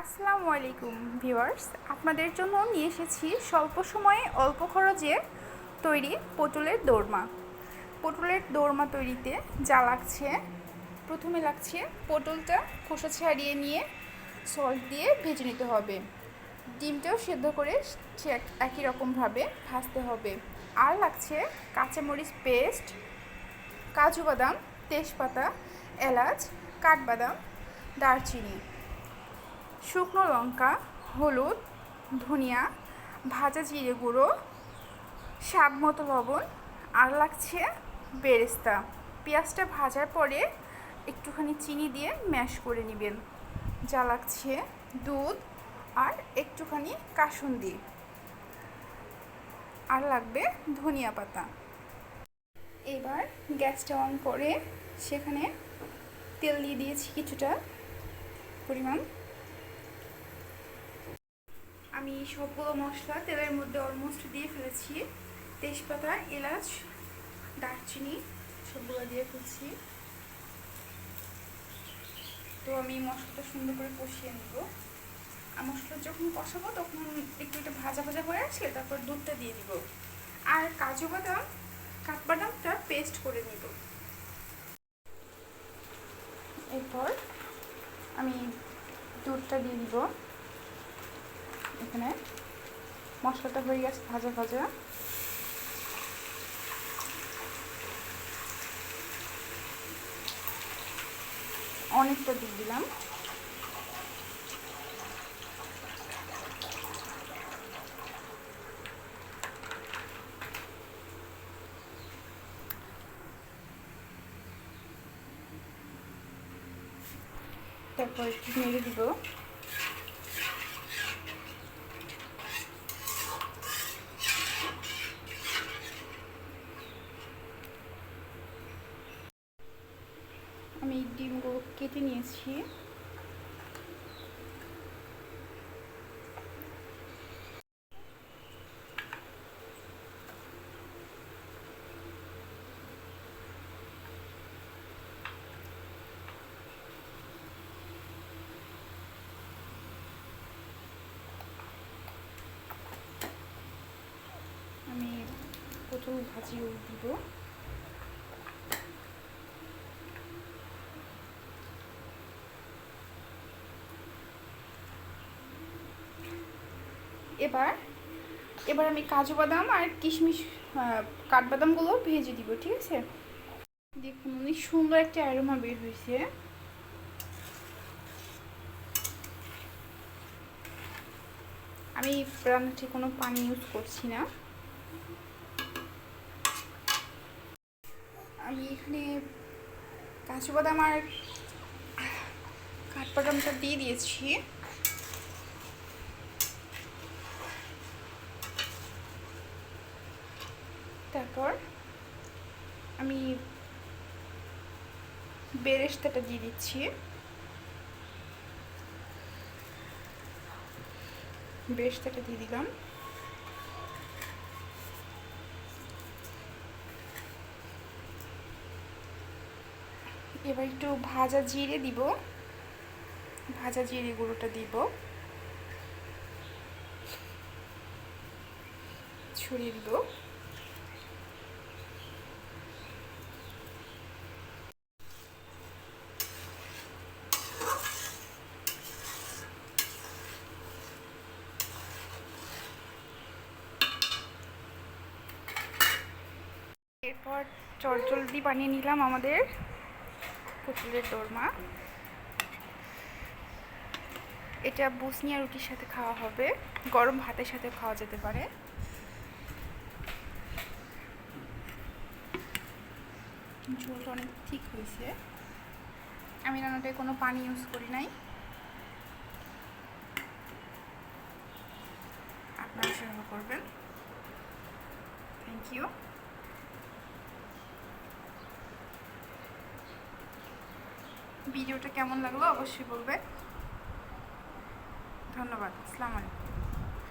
আসসালামু আলাইকুম ভিউয়ার্স, আপনাদের জন্য নিয়ে এসেছি স্বল্প সময়ে অল্প খরচে তৈরি পটলের দোরমা। পটলের দোরমা তৈরিতে যা লাগছে, প্রথমে লাগছে পটলটা খোসা ছাড়িয়ে নিয়ে সল্ট দিয়ে ভেজে নিতে হবে। ডিমটাও সেদ্ধ করে একই রকমভাবে ভাজতে হবে। আর লাগছে কাঁচামরিচ পেস্ট, কাজু বাদাম, তেজপাতা, এলাচ, কাঠবাদাম, দারচিনি, শুকনো লঙ্কা, হলুদ, ধনিয়া, ভাজা জিরে গুঁড়ো, স্বাদ মতো লবণ, আর লাগছে বেরেস্তা। পেঁয়াজটা ভাজার পরে একটুখানি চিনি দিয়ে ম্যাশ করে নেবেন। যা লাগছে দুধ আর একটুখানি কাসুন্দি, আর লাগবে ধনিয়া পাতা। এবার গ্যাসটা অন করে সেখানে তেল দিয়ে দিয়েছি কিছুটা পরিমাণ। আমি সবগুলো মশলা তেলের মধ্যে অলমোস্ট দিয়ে ফেলেছি। তেজপাতা, এলাচ, দারচিনি সবগুলো দিয়ে ফেলছি। তো আমি মশলাটা সুন্দর করে কষিয়ে নেব। আর মশলা যখন কষাবো তখন একটু একটু ভাজা ভাজা হয়ে আসলে তারপর দুধটা দিয়ে দিব। আর কাজু বাদাম, কাঠবাদামটা পেস্ট করে নিব। এরপর আমি দুধটা দিয়ে দিব। এখানে মশলাটা হয়ে গেছে ভাজা ভাজা। অনেকটা দিয়ে দিলাম। তারপর একটু নেড়ে দিব। আমি ডিমগুলো কেটে নিয়েছি। আমি পটল ভাজিও দিব। এবার আমি কাজু বাদাম আর কিশমিশ, কাঠবাদামগুলো ভেজে দিব। ঠিক আছে, দেখুন অনেক সুন্দর একটা অ্যারোমা বের হয়েছে। আমি রান্নাতে কোনো পানি ইউজ করছি না। আমি এখানে কাজু বাদাম আর কাঠবাদামটা দিয়ে দিয়েছি। তারপর আমি বেরেস্তাটা দিয়ে দিচ্ছি। বেরেস্তাটা দিয়ে দিলাম। এবার একটু ভাজা জিরে দিব, ভাজা জিরে গুঁড়োটা দিব, ছড়িয়ে দিব। এরপর চটজলদি বানিয়ে নিলাম আমাদের পটলের দোরমা। এটা বুসনিয়া রুটির সাথে খাওয়া হবে, গরম ভাতের সাথে খাওয়া যেতে পারে। ঝোলটা অনেক ঠিক হয়েছে। আমি রান্নাটায় কোনো পানি ইউজ করি নাই। আপনারা সেভাবে করবেন। Thank you. ভিডিওটা কেমন লাগলো অবশ্যই বলবেন। ধন্যবাদ। আসসালামু আলাইকুম।